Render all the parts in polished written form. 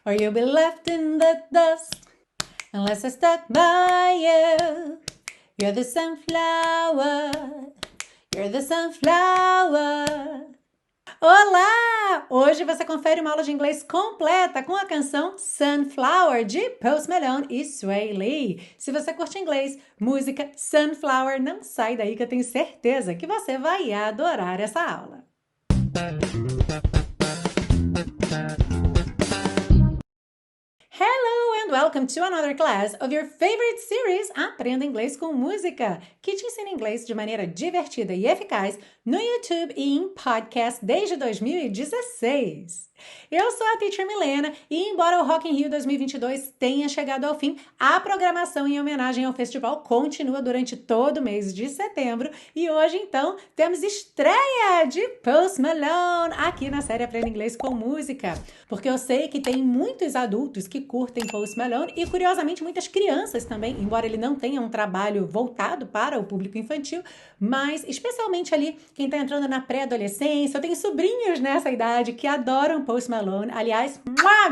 or you'll be left in the dust unless I stuck by you. You're the sunflower, you're the sunflower. Olá! Hoje você confere uma aula de inglês completa com a canção Sunflower de Post Malone e Swae Lee. Se você curte inglês, música, Sunflower, não sai daí que eu tenho certeza que você vai adorar essa aula. Hello and welcome to another class of your favorite series Aprenda Inglês com Música, que te ensina inglês de maneira divertida e eficaz no YouTube e em podcast desde 2016. Eu sou a Teacher Milena e, embora o Rock in Rio 2022 tenha chegado ao fim, a programação em homenagem ao festival continua durante todo o mês de setembro e hoje, então, temos estreia de Post Malone aqui na série Aprenda Inglês com Música, porque eu sei que tem muitos adultos que curtem Post Malone e, curiosamente, muitas crianças também, embora ele não tenha um trabalho voltado para o público infantil, mas especialmente ali quem está entrando na pré-adolescência. Eu tenho sobrinhos nessa idade que adoram Post Malone. Aliás,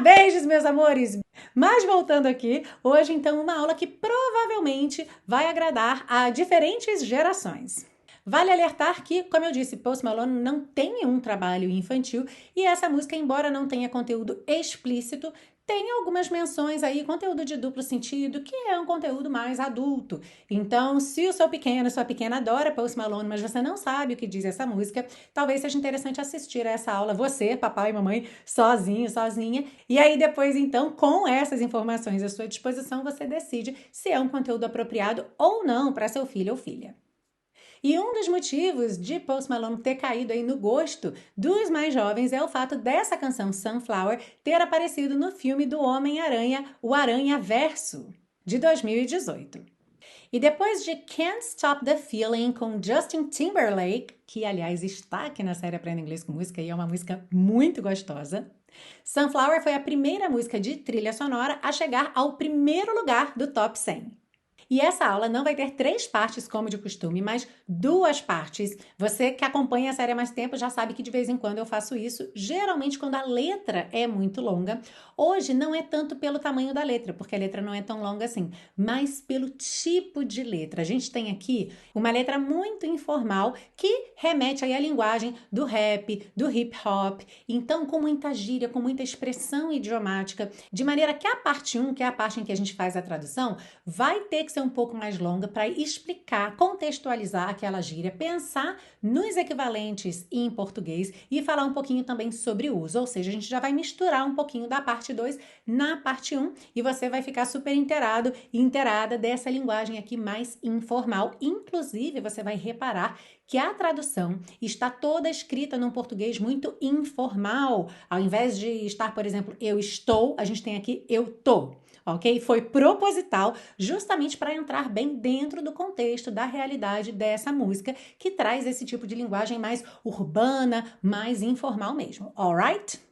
beijos, meus amores! Mas voltando aqui, hoje então uma aula que provavelmente vai agradar a diferentes gerações. Vale alertar que, como eu disse, Post Malone não tem um trabalho infantil e essa música, embora não tenha conteúdo explícito, tem algumas menções aí, conteúdo de duplo sentido, que é um conteúdo mais adulto. Então, se o seu pequeno, sua pequena adora Post Malone, mas você não sabe o que diz essa música, talvez seja interessante assistir a essa aula, você, papai e mamãe, sozinho, sozinha. E aí depois, então, com essas informações à sua disposição, você decide se é um conteúdo apropriado ou não para seu filho ou filha. E um dos motivos de Post Malone ter caído aí no gosto dos mais jovens é o fato dessa canção Sunflower ter aparecido no filme do Homem-Aranha, o Aranhaverso, de 2018. E depois de Can't Stop the Feeling com Justin Timberlake, que aliás está aqui na série Aprenda Inglês com Música e é uma música muito gostosa, Sunflower foi a primeira música de trilha sonora a chegar ao primeiro lugar do Top 100. E essa aula não vai ter 3 partes como de costume, mas 2 partes. Você que acompanha a série há mais tempo já sabe que de vez em quando eu faço isso, geralmente quando a letra é muito longa. Hoje não é tanto pelo tamanho da letra, porque a letra não é tão longa assim, mas pelo tipo de letra. A gente tem aqui uma letra muito informal que remete aí à linguagem do rap, do hip hop, então com muita gíria, com muita expressão idiomática, de maneira que a parte 1, que é a parte em que a gente faz a tradução, vai ter que ser um pouco mais longa para explicar, contextualizar aquela gíria, pensar nos equivalentes em português e falar um pouquinho também sobre o uso. Ou seja, a gente já vai misturar um pouquinho da parte 2 na parte 1 e você vai ficar super inteirado e inteirada dessa linguagem aqui mais informal. Inclusive, você vai reparar que a tradução está toda escrita num português muito informal. Ao invés de estar, por exemplo, eu estou, a gente tem aqui eu tô. Ok? Foi proposital justamente para entrar bem dentro do contexto da realidade dessa música que traz esse tipo de linguagem mais urbana, mais informal mesmo. Alright?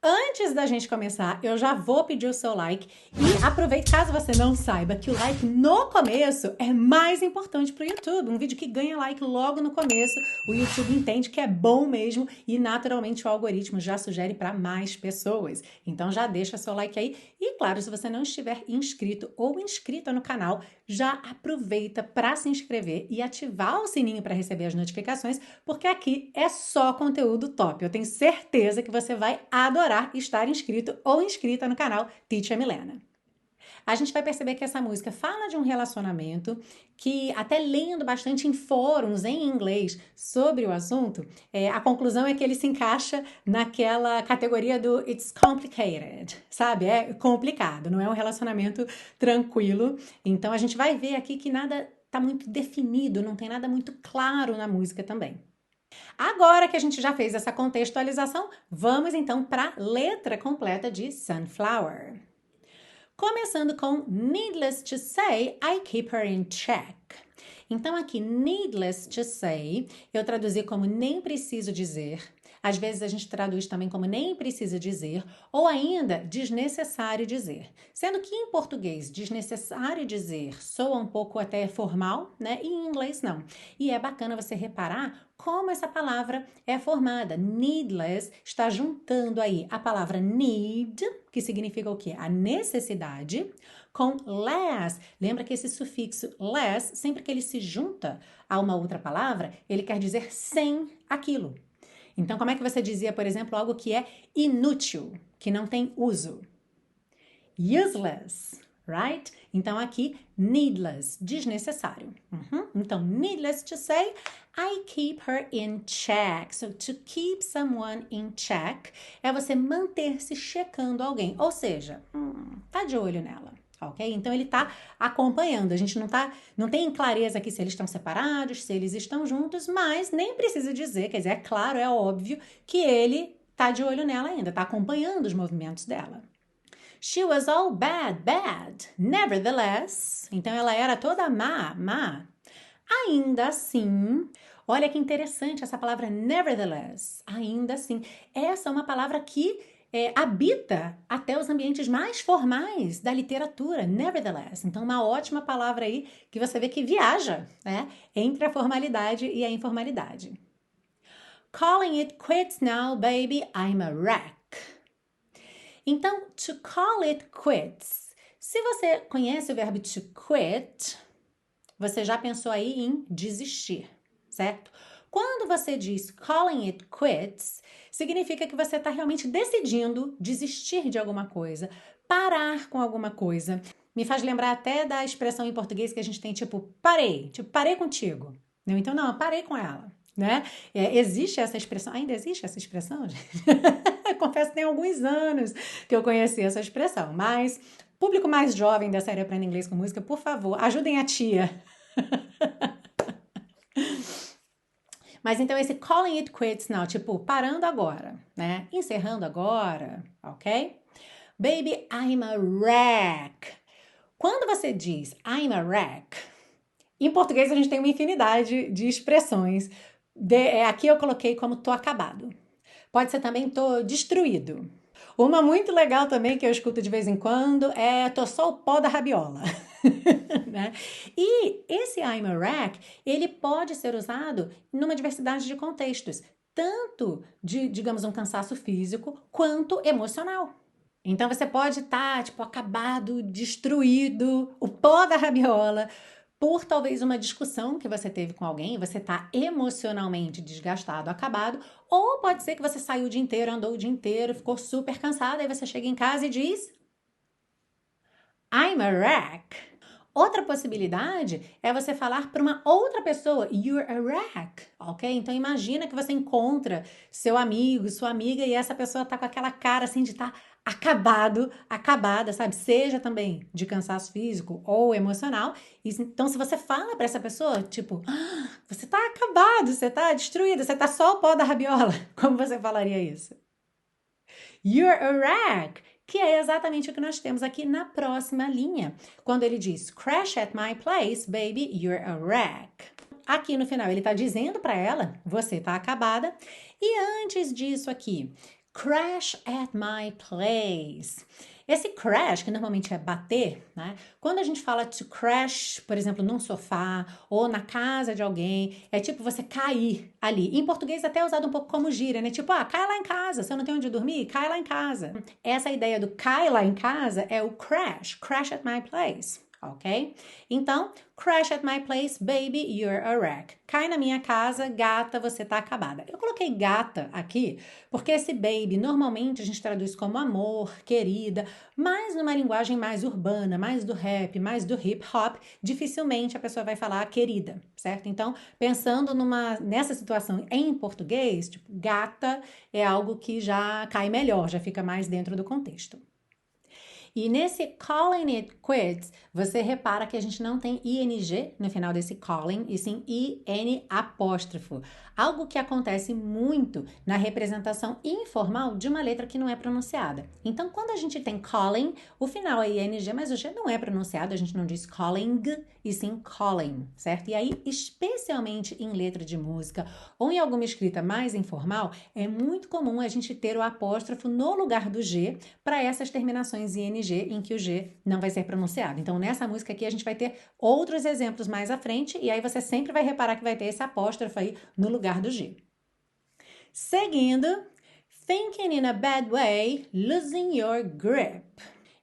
Antes da gente começar, eu já vou pedir o seu like e aproveite, caso você não saiba, que o like no começo é mais importante para o YouTube. Um vídeo que ganha like logo no começo, o YouTube entende que é bom mesmo e naturalmente o algoritmo já sugere para mais pessoas. Então já deixa seu like aí e, claro, se você não estiver inscrito ou inscrita no canal, já aproveita para se inscrever e ativar o sininho para receber as notificações, porque aqui é só conteúdo top. Eu tenho certeza que você vai adorar estar inscrito ou inscrita no canal Teacher Milena. A gente vai perceber que essa música fala de um relacionamento que, até lendo bastante em fóruns em inglês sobre o assunto, a conclusão é que ele se encaixa naquela categoria do it's complicated, sabe? É complicado, não é um relacionamento tranquilo. Então a gente vai ver aqui que nada está muito definido, não tem nada muito claro na música também. Agora que a gente já fez essa contextualização, vamos então para a letra completa de Sunflower. Começando com Needless to say, I keep her in check. Então aqui, needless to say, eu traduzi como nem preciso dizer. Às vezes a gente traduz também como nem precisa dizer, ou ainda desnecessário dizer. Sendo que em português, desnecessário dizer soa um pouco até formal, né? E em inglês não. E é bacana você reparar como essa palavra é formada. Needless está juntando aí a palavra need, que significa o quê? A necessidade, com less. Lembra que esse sufixo less, sempre que ele se junta a uma outra palavra, ele quer dizer sem aquilo. Então, como é que você dizia, por exemplo, algo que é inútil, que não tem uso? Useless, right? Então, aqui, needless, desnecessário. Então, needless to say, I keep her in check. So, to keep someone in check é você manter-se checando alguém. Ou seja, tá de olho nela. Ok? Então ele está acompanhando. A gente não tem clareza aqui se eles estão separados, se eles estão juntos, mas nem precisa dizer, quer dizer, é claro, é óbvio que ele está de olho nela ainda, está acompanhando os movimentos dela. She was all bad. Nevertheless, então ela era toda má. Ainda assim, olha que interessante essa palavra nevertheless. Ainda assim, essa é uma palavra que habita até os ambientes mais formais da literatura, nevertheless. Então, uma ótima palavra aí que você vê que viaja, né, entre a formalidade e a informalidade. Calling it quits now, baby, I'm a wreck. Então, to call it quits. Se você conhece o verbo to quit, você já pensou aí em desistir, certo? Quando você diz calling it quits, significa que você está realmente decidindo desistir de alguma coisa, parar com alguma coisa. Me faz lembrar até da expressão em português que a gente tem, tipo, parei contigo. Então, não, eu parei com ela, né? Existe essa expressão, ainda existe essa expressão? Confesso que tem alguns anos que eu conheci essa expressão, mas público mais jovem da série Aprenda Inglês com Música, por favor, ajudem a tia. Mas então esse calling it quits now, tipo, parando agora, né? Encerrando agora, ok? Baby, I'm a wreck. Quando você diz I'm a wreck, em português a gente tem uma infinidade de expressões. Aqui eu coloquei como tô acabado. Pode ser também tô destruído. Uma muito legal também que eu escuto de vez em quando é tô só o pó da rabiola. Né? E esse I'm a wreck, ele pode ser usado numa diversidade de contextos, tanto de, digamos, um cansaço físico, quanto emocional. Então você pode estar, tipo, acabado, destruído, o pó da rabiola, por talvez uma discussão que você teve com alguém, você está emocionalmente desgastado, acabado, ou pode ser que você saiu o dia inteiro, andou o dia inteiro, ficou super cansado, aí você chega em casa e diz I'm a wreck. Outra possibilidade é você falar para uma outra pessoa, you're a wreck, ok? Então imagina que você encontra seu amigo, sua amiga e essa pessoa tá com aquela cara assim de estar acabada, sabe? Seja também de cansaço físico ou emocional. Então se você fala para essa pessoa, tipo, você tá acabado, você tá destruído, você tá só o pó da rabiola. Como você falaria isso? You're a wreck. Que é exatamente o que nós temos aqui na próxima linha. Quando ele diz, crash at my place, baby, you're a wreck. Aqui no final ele está dizendo para ela, você está acabada. E antes disso aqui, crash at my place. Esse crash, que normalmente é bater, né? Quando a gente fala to crash, por exemplo, num sofá ou na casa de alguém, é tipo você cair ali. Em português até é usado um pouco como gíria, né? Tipo, cai lá em casa, você não tem onde dormir? Cai lá em casa. Essa ideia do cai lá em casa é o crash at my place. Ok? Então, crash at my place, baby, you're a wreck. Cai na minha casa, gata, você tá acabada. Eu coloquei gata aqui porque esse baby normalmente a gente traduz como amor, querida, mas numa linguagem mais urbana, mais do rap, mais do hip hop, dificilmente a pessoa vai falar querida, certo? Então, pensando nessa situação em português, tipo, gata é algo que já cai melhor, já fica mais dentro do contexto. E nesse calling it quits, você repara que a gente não tem ing no final desse calling, e sim in apóstrofo. Algo que acontece muito na representação informal de uma letra que não é pronunciada. Então, quando a gente tem calling, o final é ing, mas o G não é pronunciado, a gente não diz calling, e sim calling, certo? E aí, especialmente em letra de música ou em alguma escrita mais informal, é muito comum a gente ter o apóstrofo no lugar do G para essas terminações ing em que o G não vai ser pronunciado. Então, nessa música aqui, a gente vai ter outros exemplos mais à frente, e aí você sempre vai reparar que vai ter esse apóstrofo aí no lugar do G. Seguindo, thinking in a bad way, losing your grip.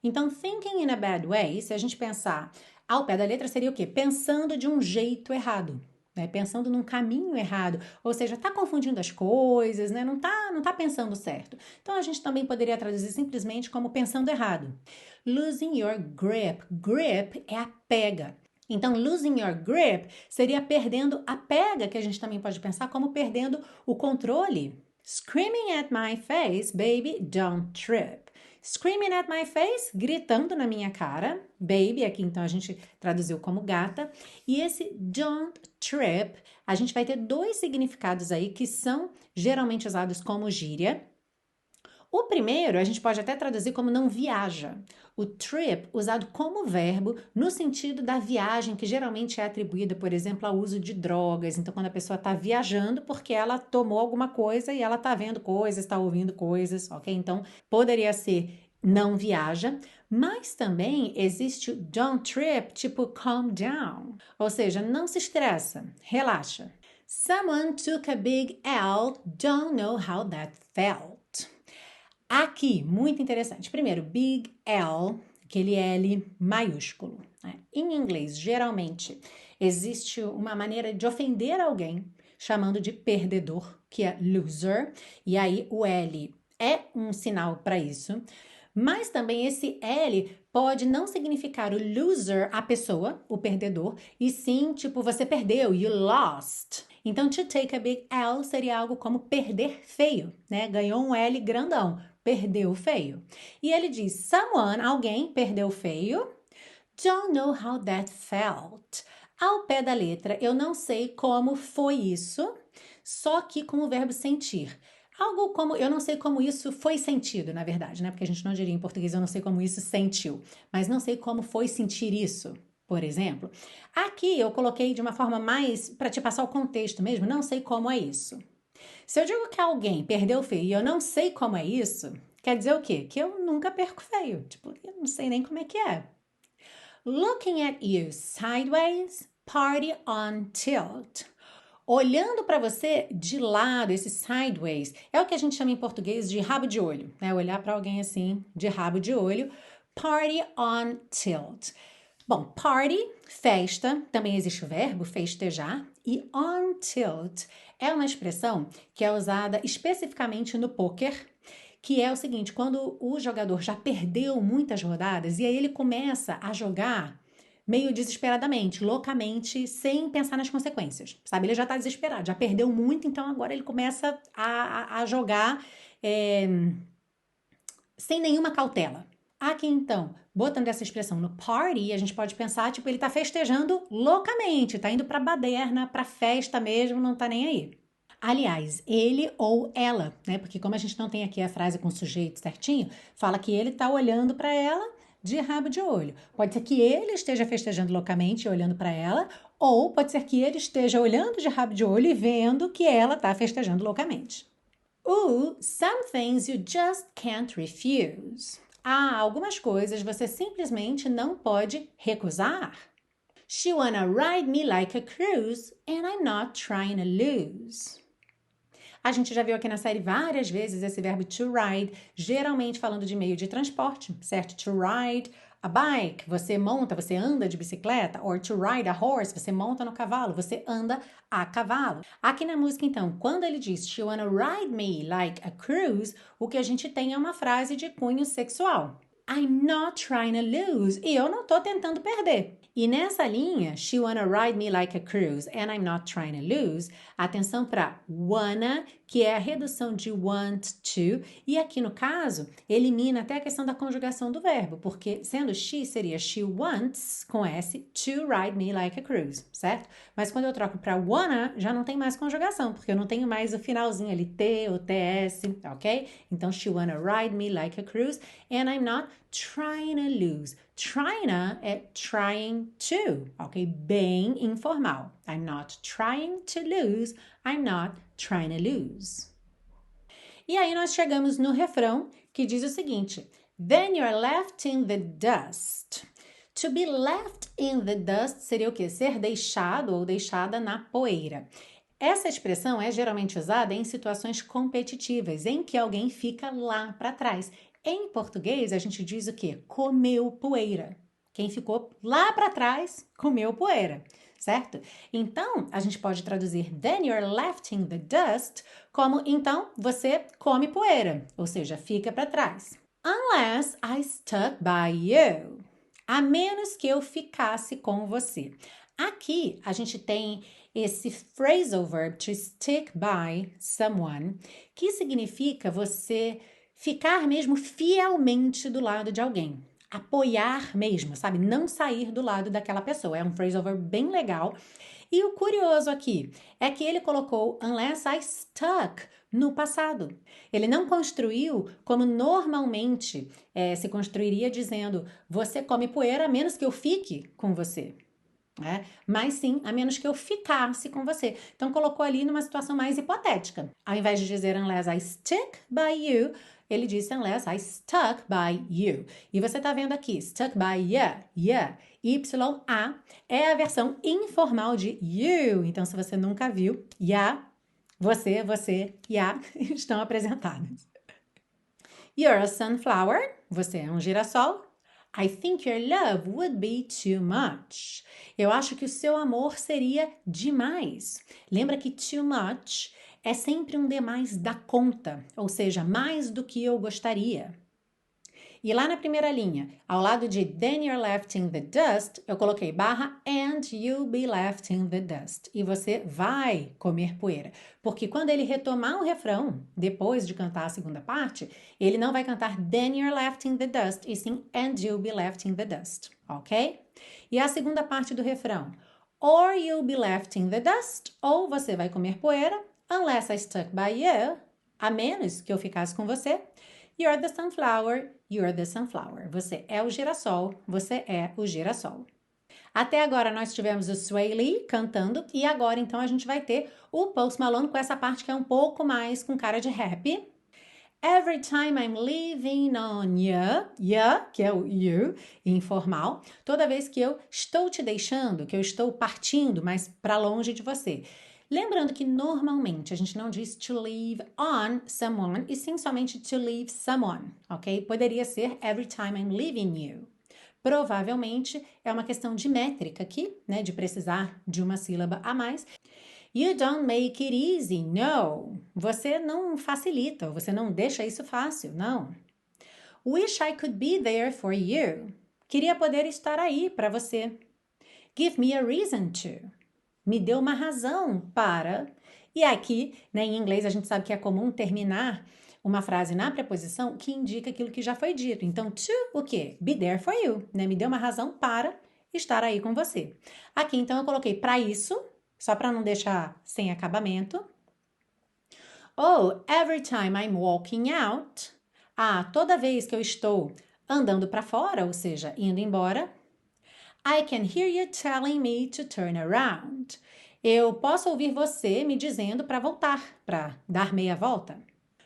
Então, thinking in a bad way, se a gente pensar ao pé da letra, seria o quê? Pensando de um jeito errado. Né? Pensando num caminho errado, ou seja, tá confundindo as coisas, né? Não tá pensando certo. Então, a gente também poderia traduzir simplesmente como pensando errado. Losing your grip. Grip é a pega. Então, losing your grip seria perdendo a pega, que a gente também pode pensar como perdendo o controle. Screaming at my face, baby, don't trip. Screaming at my face, gritando na minha cara. Baby, aqui então a gente traduziu como gata. E esse don't trip, a gente vai ter dois significados aí que são geralmente usados como gíria. O primeiro, a gente pode até traduzir como não viaja. O trip, usado como verbo, no sentido da viagem, que geralmente é atribuída, por exemplo, ao uso de drogas. Então, quando a pessoa está viajando porque ela tomou alguma coisa e ela está vendo coisas, está ouvindo coisas, ok? Então, poderia ser não viaja, mas também existe o don't trip, tipo calm down. Ou seja, não se estressa, relaxa. Someone took a big L, don't know how that felt. Aqui, muito interessante. Primeiro, big L, aquele L maiúsculo. Né? Em inglês, geralmente, existe uma maneira de ofender alguém chamando de perdedor, que é loser, e aí o L é um sinal para isso. Mas também esse L pode não significar o loser, a pessoa, o perdedor, e sim, tipo, você perdeu, you lost. Então, to take a big L seria algo como perder feio, né? Ganhou um L grandão, perdeu feio. E ele diz, someone, alguém, perdeu feio, don't know how that felt. Ao pé da letra, eu não sei como foi isso, só que com o verbo sentir. Algo como, eu não sei como isso foi sentido, na verdade, né? Porque a gente não diria em português, eu não sei como isso sentiu, mas não sei como foi sentir isso, por exemplo. Aqui eu coloquei de uma forma mais para te passar o contexto mesmo, não sei como é isso. Se eu digo que alguém perdeu feio e eu não sei como é isso, quer dizer o quê? Que eu nunca perco feio. Tipo, eu não sei nem como é que é. Looking at you sideways, party on tilt. Olhando para você de lado, esse sideways, é o que a gente chama em português de rabo de olho, né? Olhar para alguém assim, de rabo de olho. Party on tilt. Bom, party, festa, também existe o verbo festejar, e on tilt é uma expressão que é usada especificamente no poker, que é o seguinte, quando o jogador já perdeu muitas rodadas e aí ele começa a jogar meio desesperadamente, loucamente, sem pensar nas consequências, sabe? Ele já tá desesperado, já perdeu muito, então agora ele começa a jogar sem nenhuma cautela. Aqui então, botando essa expressão no party, a gente pode pensar, tipo, ele tá festejando loucamente, tá indo pra baderna, pra festa mesmo, não tá nem aí. Aliás, ele ou ela, né? Porque como a gente não tem aqui a frase com sujeito certinho, fala que ele tá olhando para ela de rabo de olho. Pode ser que ele esteja festejando loucamente, olhando para ela, ou pode ser que ele esteja olhando de rabo de olho e vendo que ela tá festejando loucamente. Some things you just can't refuse. Algumas coisas você simplesmente não pode recusar. She wanna ride me like a cruise and I'm not trying to lose. A gente já viu aqui na série várias vezes esse verbo to ride, geralmente falando de meio de transporte, certo? To ride a bike, você monta, você anda de bicicleta, or to ride a horse, você monta no cavalo, você anda a cavalo. Aqui na música, então, quando ele diz she wanna ride me like a cruise, o que a gente tem é uma frase de cunho sexual. I'm not trying to lose. E eu não tô tentando perder. E nessa linha, she wanna ride me like a cruise and I'm not trying to lose, atenção para wanna, que é a redução de want to, e aqui no caso, elimina até a questão da conjugação do verbo, porque sendo she, seria she wants, com S, to ride me like a cruise, certo? Mas quando eu troco para wanna, já não tem mais conjugação, porque eu não tenho mais o finalzinho ali, T ou TS, ok? Então, she wanna ride me like a cruise, and I'm not trying to lose. Trying é trying to, ok? Bem informal. I'm not trying to lose, I'm not trying to lose. E aí nós chegamos no refrão que diz o seguinte: Then you're left in the dust. To be left in the dust seria o quê? Ser deixado ou deixada na poeira. Essa expressão é geralmente usada em situações competitivas, em que alguém fica lá para trás. Em português, a gente diz o quê? Comeu poeira. Quem ficou lá para trás, comeu poeira, certo? Então, a gente pode traduzir then you're left in the dust como então você come poeira, ou seja, fica para trás. Unless I stuck by you. A menos que eu ficasse com você. Aqui, a gente tem esse phrasal verb to stick by someone, que significa você ficar mesmo fielmente do lado de alguém. Apoiar mesmo, sabe? Não sair do lado daquela pessoa. É um phrasal verb bem legal. E o curioso aqui é que ele colocou unless I stuck no passado. Ele não construiu como normalmente se construiria dizendo você come poeira a menos que eu fique com você. Mas sim, a menos que eu ficasse com você. Então, colocou ali numa situação mais hipotética. Ao invés de dizer unless I stick by you, ele disse unless I stuck by you. E você tá vendo aqui, stuck by yeah. Y-A é a versão informal de you. Então, se você nunca viu, yeah, você, yeah, estão apresentados. You're a sunflower. Você é um girassol. I think your love would be too much. Eu acho que o seu amor seria demais. Lembra que too much é sempre um demais da conta, ou seja, mais do que eu gostaria. E lá na primeira linha, ao lado de then you're left in the dust, eu coloquei barra and you'll be left in the dust. E você vai comer poeira. Porque quando ele retomar o refrão, depois de cantar a segunda parte, ele não vai cantar then you're left in the dust, e sim and you'll be left in the dust, ok? E a segunda parte do refrão, or you'll be left in the dust, ou você vai comer poeira, unless I stuck by you, a menos que eu ficasse com você. You're the sunflower, you're the sunflower. Você é o girassol, você é o girassol. Até agora nós tivemos o Sway Lee cantando e agora então a gente vai ter o Post Malone com essa parte que é um pouco mais com cara de rap. Every time I'm leaving on you, que é o you, informal, toda vez que eu estou te deixando, que eu estou partindo mais para longe de você. Lembrando que normalmente a gente não diz to leave on someone, e sim somente to leave someone, ok? Poderia ser every time I'm leaving you. Provavelmente é uma questão de métrica aqui, né? De precisar de uma sílaba a mais. You don't make it easy, no. Você não facilita, você não deixa isso fácil, não. Wish I could be there for you. Queria poder estar aí para você. Give me a reason to. Me deu uma razão para. E aqui, né, em inglês, a gente sabe que é comum terminar uma frase na preposição que indica aquilo que já foi dito. Então, to o quê? Be there for you, né? Me deu uma razão para estar aí com você. Aqui, então, eu coloquei para isso, só para não deixar sem acabamento. Oh, every time I'm walking out. Toda vez que eu estou andando para fora, ou seja, indo embora. I can hear you telling me to turn around. Eu posso ouvir você me dizendo para voltar, para dar meia volta.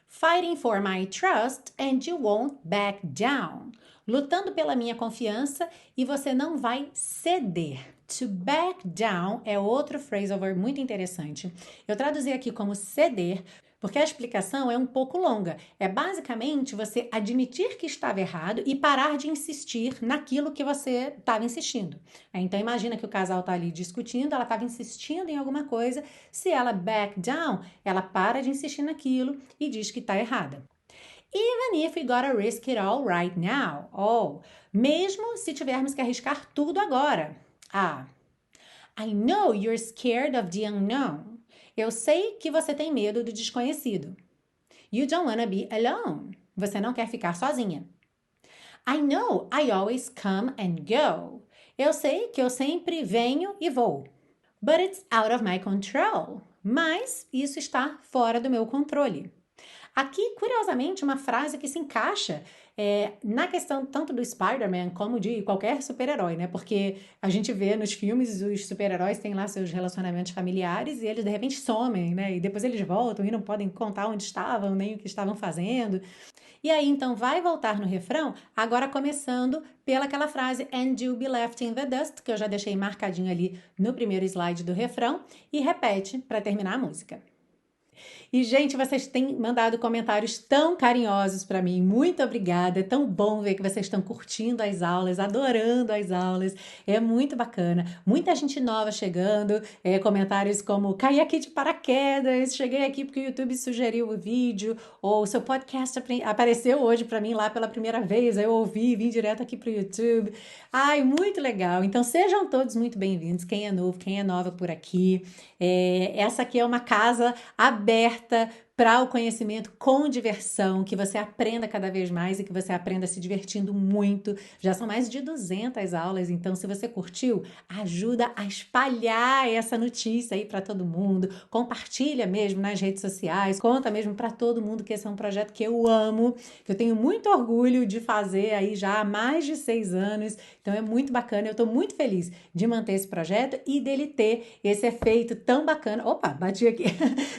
Fighting for my trust and you won't back down. Lutando pela minha confiança e você não vai ceder. To back down é outro phrasal verb muito interessante. Eu traduzi aqui como ceder, porque a explicação é um pouco longa. É basicamente você admitir que estava errado e parar de insistir naquilo que você estava insistindo. Então, imagina que o casal está ali discutindo, ela estava insistindo em alguma coisa. Se ela back down, ela para de insistir naquilo e diz que está errada. Even if we gotta risk it all right now. Mesmo se tivermos que arriscar tudo agora. I know you're scared of the unknown. Eu sei que você tem medo do desconhecido. You don't wanna be alone. Você não quer ficar sozinha. I know I always come and go. Eu sei que eu sempre venho e vou. But it's out of my control. Mas isso está fora do meu controle. Aqui, curiosamente, uma frase que se encaixa na questão tanto do Spider-Man como de qualquer super-herói, né? Porque a gente vê nos filmes os super-heróis têm lá seus relacionamentos familiares e eles de repente somem, né? E depois eles voltam e não podem contar onde estavam, nem o que estavam fazendo. E aí, então, vai voltar no refrão, agora começando pelaquela frase And you'll be left in the dust, que eu já deixei marcadinho ali no primeiro slide do refrão, e repete para terminar a música. E, gente, vocês têm mandado comentários tão carinhosos para mim. Muito obrigada. É tão bom ver que vocês estão curtindo as aulas, adorando as aulas. É muito bacana. Muita gente nova chegando. Comentários como, caí aqui de paraquedas, cheguei aqui porque o YouTube sugeriu o vídeo, ou seu podcast apareceu hoje para mim lá pela primeira vez, aí eu ouvi, vim direto aqui para o YouTube. Ai, muito legal. Então, sejam todos muito bem-vindos. Quem é novo, quem é nova por aqui. Essa aqui é uma casa aberta para o conhecimento com diversão, que você aprenda cada vez mais e que você aprenda se divertindo muito. Já são mais de 200 aulas, então se você curtiu, ajuda a espalhar essa notícia aí para todo mundo, compartilha mesmo nas redes sociais, conta mesmo para todo mundo que esse é um projeto que eu amo, que eu tenho muito orgulho de fazer aí já há mais de 6 anos, então é muito bacana, eu estou muito feliz de manter esse projeto e dele ter esse efeito tão bacana, opa, bati aqui,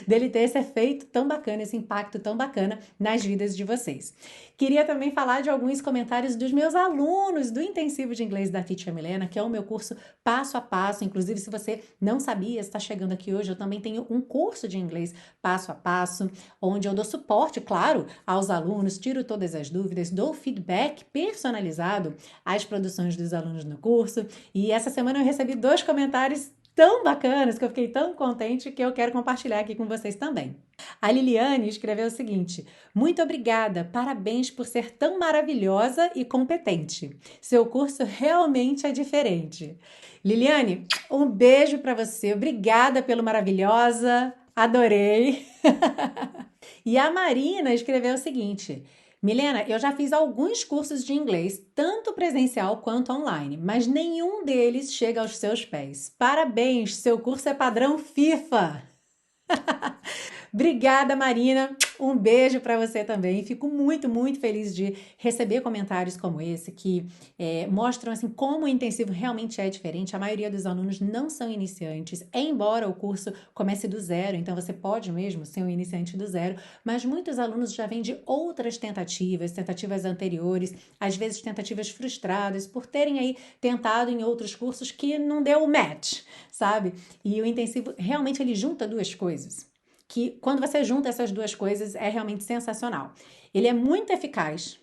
dele ter esse efeito tão bacana, esse impacto tão bacana nas vidas de vocês. Queria também falar de alguns comentários dos meus alunos do Intensivo de Inglês da Teacher Milena, que é o meu curso passo a passo. Inclusive, se você não sabia, está chegando aqui hoje, eu também tenho um curso de inglês passo a passo, onde eu dou suporte, claro, aos alunos, tiro todas as dúvidas, dou feedback personalizado às produções dos alunos no curso. E essa semana eu recebi 2 comentários tão bacanas que eu fiquei tão contente que eu quero compartilhar aqui com vocês também. A Liliane escreveu o seguinte: muito obrigada, parabéns por ser tão maravilhosa e competente. Seu curso realmente é diferente. Liliane, um beijo para você, obrigada pelo maravilhosa, adorei. E a Marina escreveu o seguinte: Milena, eu já fiz alguns cursos de inglês, tanto presencial quanto online, mas nenhum deles chega aos seus pés. Parabéns, seu curso é padrão FIFA. Obrigada, Marina. Um beijo para você também. Fico muito, muito feliz de receber comentários como esse, que mostram assim, como o intensivo realmente é diferente. A maioria dos alunos não são iniciantes, embora o curso comece do zero, então você pode mesmo ser um iniciante do zero, mas muitos alunos já vêm de outras tentativas anteriores, às vezes tentativas frustradas, por terem aí tentado em outros cursos que não deu match, sabe? E o intensivo realmente ele junta 2 coisas. Que quando você junta essas 2 coisas é realmente sensacional. Ele é muito eficaz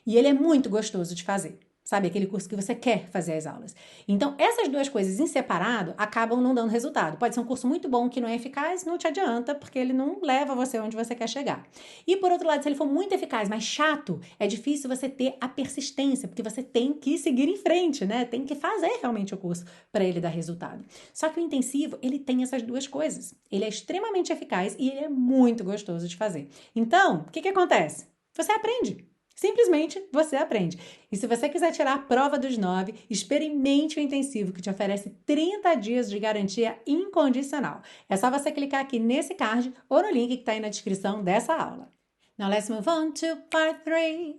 e ele é muito gostoso de fazer. Sabe, aquele curso que você quer fazer as aulas. Então, essas 2 coisas em separado acabam não dando resultado. Pode ser um curso muito bom que não é eficaz, não te adianta, porque ele não leva você onde você quer chegar. E por outro lado, se ele for muito eficaz, mas chato, é difícil você ter a persistência, porque você tem que seguir em frente, né? Tem que fazer realmente o curso para ele dar resultado. Só que o intensivo, ele tem essas 2 coisas. Ele é extremamente eficaz e ele é muito gostoso de fazer. Então, o que acontece? Você aprende. Simplesmente você aprende. E se você quiser tirar a prova dos 9, experimente o intensivo que te oferece 30 dias de garantia incondicional. É só você clicar aqui nesse card ou no link que está aí na descrição dessa aula. Now let's move on to part 3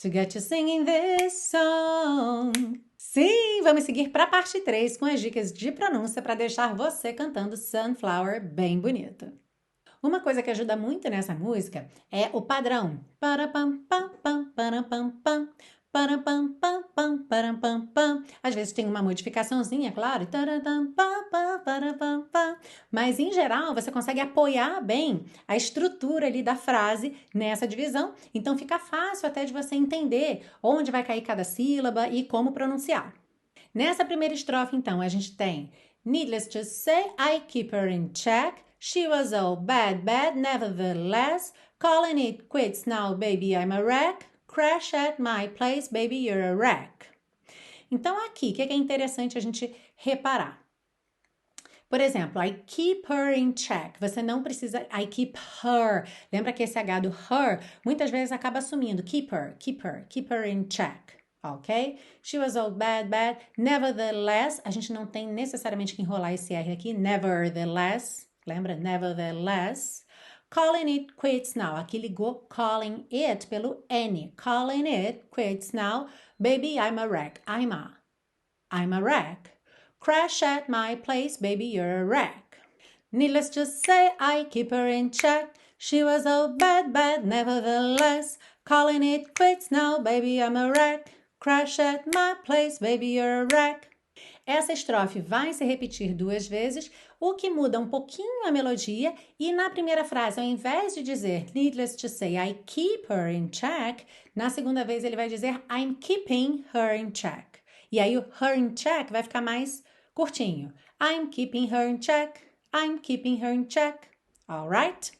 to get you singing this song. Sim, vamos seguir para a parte 3 com as dicas de pronúncia para deixar você cantando Sunflower bem bonito. Uma coisa que ajuda muito nessa música é o padrão. Às vezes tem uma modificaçãozinha, claro. Mas, em geral, você consegue apoiar bem a estrutura ali da frase nessa divisão. Então, fica fácil até de você entender onde vai cair cada sílaba e como pronunciar. Nessa primeira estrofe, então, a gente tem Needless to say, I keep her in check. She was all bad, nevertheless. Calling it quits now, baby, I'm a wreck. Crash at my place, baby, you're a wreck. Então, aqui, o que é interessante a gente reparar? Por exemplo, I keep her in check. Você não precisa I keep her. Lembra que esse H do her muitas vezes acaba sumindo. Keep her in check. Ok? She was all bad. Nevertheless, a gente não tem necessariamente que enrolar esse R aqui. Nevertheless. Lembra? Nevertheless. Calling it quits now. Aqui ligou calling it pelo N. Calling it quits now. Baby, I'm a wreck. I'm a wreck. Crash at my place, baby, you're a wreck. Needless to say, I keep her in check. She was all bad, nevertheless. Calling it quits now, baby, I'm a wreck. Crash at my place, baby, you're a wreck. Essa estrofe vai se repetir 2 vezes, o que muda um pouquinho a melodia, e na primeira frase, ao invés de dizer needless to say, I keep her in check, na segunda vez ele vai dizer I'm keeping her in check. E aí o her in check vai ficar mais curtinho. I'm keeping her in check. I'm keeping her in check. Alright?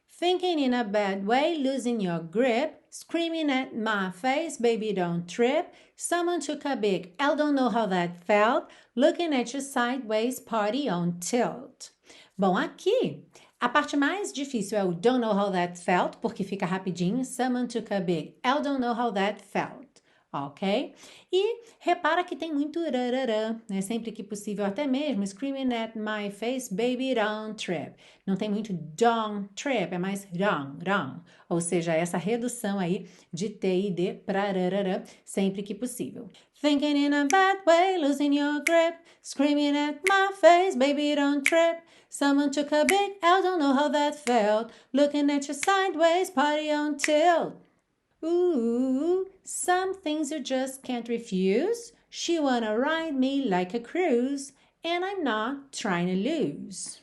Thinking in a bad way, losing your grip, screaming at my face, baby don't trip. Someone took a big L, don't know how that felt, looking at you sideways, party on tilt. Bom, aqui a parte mais difícil é o don't know how that felt, porque fica rapidinho. Someone took a big L, don't know how that felt. Ok? E repara que tem muito rararã, né? Sempre que possível, até mesmo screaming at my face, baby don't trip. Não tem muito don't trip, é mais rang. Ou seja, essa redução aí de T e D para rararã, sempre que possível. Thinking in a bad way, losing your grip, screaming at my face, baby don't trip. Someone took a big L, don't know how that felt, looking at you sideways, party on tilt. Ooh, some things you just can't refuse. She wanna ride me like a cruise, and I'm not trying to lose.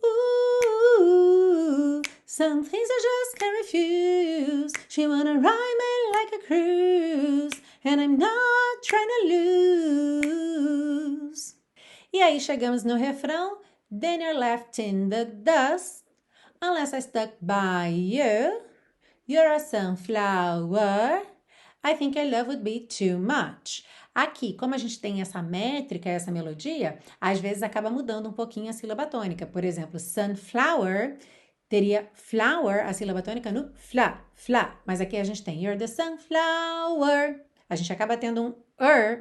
Ooh, some things I just can't refuse. She wanna ride me like a cruise, and I'm not trying to lose. E aí chegamos no refrão. Then you're left in the dust, unless I stuck by you. You're a sunflower. I think your love would be too much. Aqui, como a gente tem essa métrica, essa melodia, às vezes acaba mudando um pouquinho a sílaba tônica. Por exemplo, sunflower teria flower, a sílaba tônica no fla. Mas aqui a gente tem you're the sunflower. A gente acaba tendo um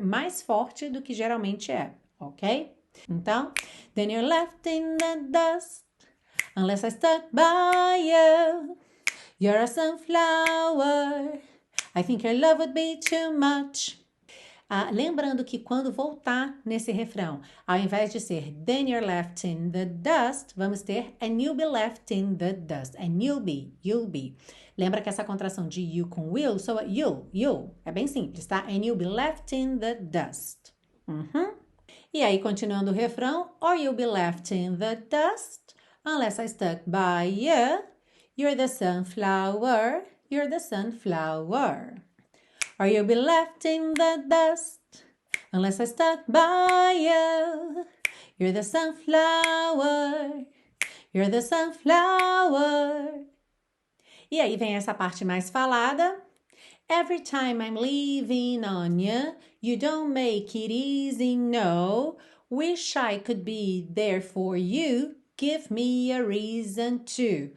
mais forte do que geralmente é, ok? Então, then you're left in the dust, unless I stuck by you. You're a sunflower. I think your love would be too much. Lembrando que quando voltar nesse refrão, ao invés de ser then you're left in the dust, vamos ter and you'll be left in the dust. And you'll be. Lembra que essa contração de you com will soa you'll. É bem simples, tá? And you'll be left in the dust. E aí, continuando o refrão, or you'll be left in the dust, unless I stuck by you. You're the sunflower, you're the sunflower. Or you'll be left in the dust, unless I stuck by you. You're the sunflower, you're the sunflower. E aí vem essa parte mais falada. Every time I'm leaving on you, you don't make it easy, no. Wish I could be there for you, give me a reason to.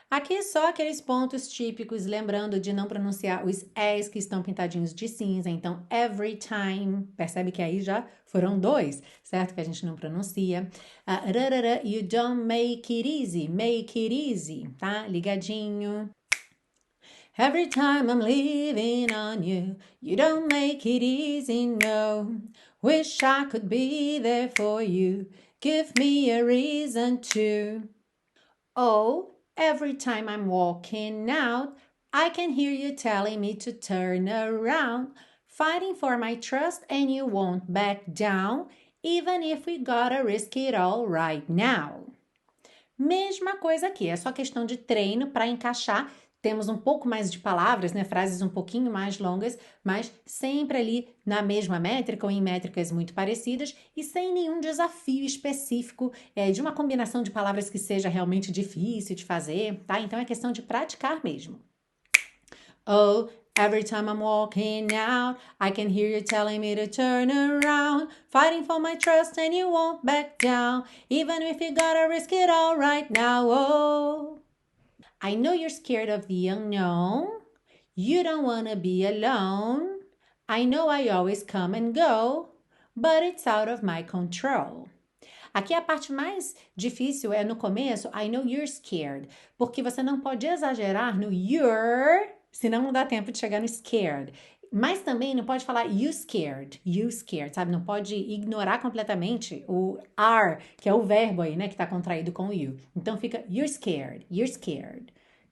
Aqui só aqueles pontos típicos, lembrando de não pronunciar os S que estão pintadinhos de cinza. Então, every time, percebe que aí já foram 2, certo? Que a gente não pronuncia. You don't make it easy, tá? Ligadinho. Every time I'm leaving on you, you don't make it easy, no. Wish I could be there for you, give me a reason to. Oh, every time I'm walking out, I can hear you telling me to turn around, fighting for my trust and you won't back down, even if we gotta risk it all right now. Mesma coisa aqui, é só questão de treino para encaixar. Temos um pouco mais de palavras, né? Frases um pouquinho mais longas, mas sempre ali na mesma métrica ou em métricas muito parecidas e sem nenhum desafio específico de uma combinação de palavras que seja realmente difícil de fazer, tá? Então é questão de praticar mesmo. Oh, Every time I'm walking out, I can hear you telling me to turn around. Fighting for my trust and you won't back down. Even if you gotta risk it all right now. Oh, I know you're scared of the unknown. You don't wanna be alone. I know I always come and go, but it's out of my control. Aqui a parte mais difícil é no começo, I know you're scared, porque você não pode exagerar no you're, senão não dá tempo de chegar no scared. Mas também não pode falar you scared, sabe? Não pode ignorar completamente o are, que é o verbo aí, né? Que tá contraído com o you. Então fica you're scared.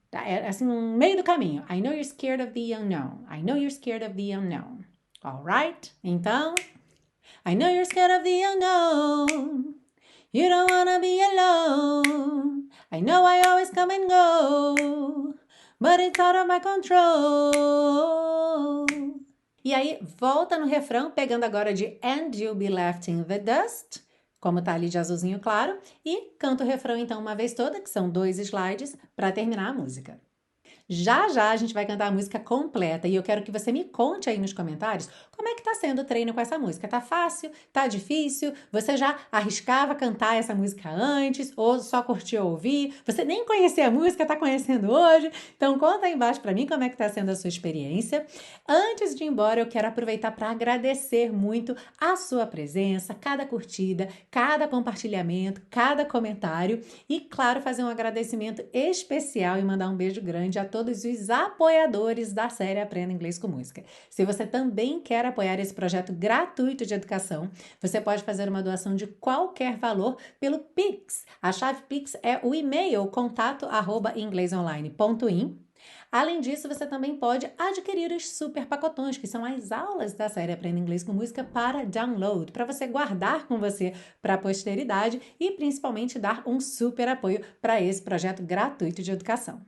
Tá? É assim, no meio do caminho. I know you're scared of the unknown. I know you're scared of the unknown. Alright? Então, I know you're scared of the unknown. You don't wanna be alone. I know I always come and go, but it's out of my control. E aí, volta no refrão, pegando agora de And you'll be left in the dust, como tá ali de azulzinho claro, e canta o refrão então uma vez toda, que são 2 slides, para terminar a música. Já já a gente vai cantar a música completa e eu quero que você me conte aí nos comentários como é que tá sendo o treino com essa música. Tá fácil? Tá difícil? Você já arriscava cantar essa música antes ou só curtiu ouvir? Você nem conhecia a música, tá conhecendo hoje? Então conta aí embaixo para mim como é que tá sendo a sua experiência. Antes de ir embora, eu quero aproveitar para agradecer muito a sua presença, cada curtida, cada compartilhamento, cada comentário e, claro, fazer um agradecimento especial e mandar um beijo grande a todos os apoiadores da série Aprenda Inglês com Música. Se você também quer apoiar esse projeto gratuito de educação, você pode fazer uma doação de qualquer valor pelo Pix. A chave Pix é o e-mail contato@inglesonline.in. Além disso, você também pode adquirir os super pacotões, que são as aulas da série Aprenda Inglês com Música para download, para você guardar com você para a posteridade e principalmente dar um super apoio para esse projeto gratuito de educação.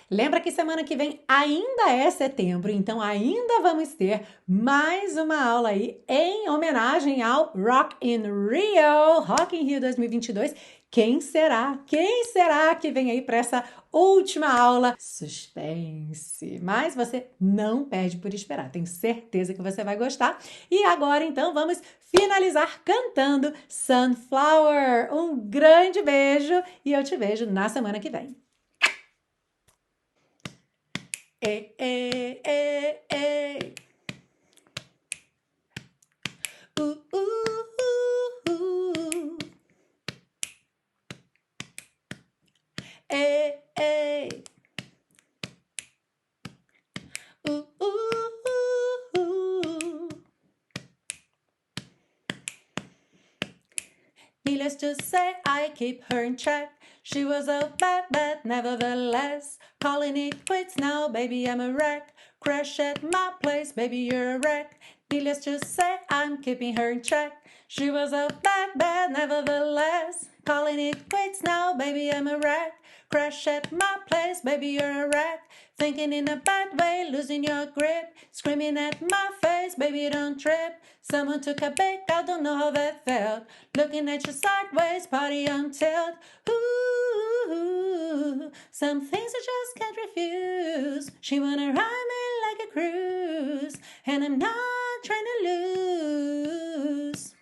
Lembra que semana que vem ainda é setembro, então ainda vamos ter mais uma aula aí em homenagem ao Rock in Rio, Rock in Rio 2022. Quem será? Quem será que vem aí para essa última aula? Suspense! Mas você não perde por esperar, tenho certeza que você vai gostar. E agora então vamos finalizar cantando Sunflower. Um grande beijo e eu te vejo na semana que vem. Hey, hey, hey, hey. Ooh, ooh, ooh, ooh. Hey, hey. Ooh, ooh, ooh, ooh. Needless to say, I keep her in check. She was a bad, nevertheless. Calling it quits now, baby, I'm a wreck. Crash at my place, baby, you're a wreck. Needless to say, I'm keeping her in check. She was a bad, nevertheless. Calling it quits now, baby, I'm a wreck. Crash at my place, baby, you're a wreck. Thinking in a bad way, losing your grip. Screaming at my face, baby, don't trip. Someone took a big, I don't know how that felt. Looking at you sideways, party on tilt. Ooh, some things I just can't refuse. She wanna ride me like a cruise, and I'm not trying to lose.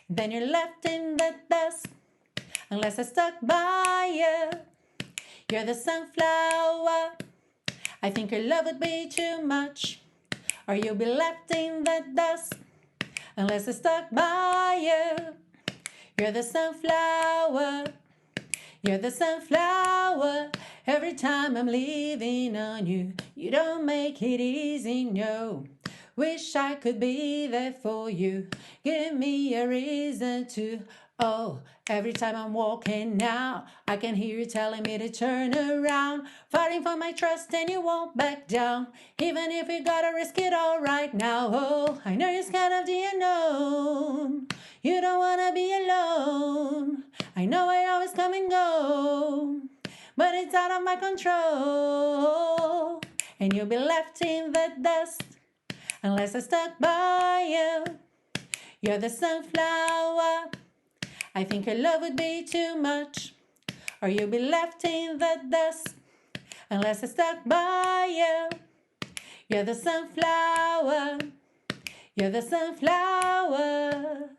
Then you're left in the dust, unless I stuck by you. You're the sunflower. I think your love would be too much, or you'll be left in the dust, unless I stuck by you. You're the sunflower. You're the sunflower. Every time I'm leaving on you, you don't make it easy, no. Wish I could be there for you. Give me a reason to. Oh, every time I'm walking now, I can hear you telling me to turn around. Fighting for my trust and you won't back down. Even if you gotta risk it all right now. Oh, I know you're scared of the unknown. You don't wanna be alone. I know I always come and go, but it's out of my control. And you'll be left in the dust, unless I stuck by you. You're the sunflower. I think your love would be too much, or you'll be left in the dust, unless I stuck by you. You're the sunflower. You're the sunflower.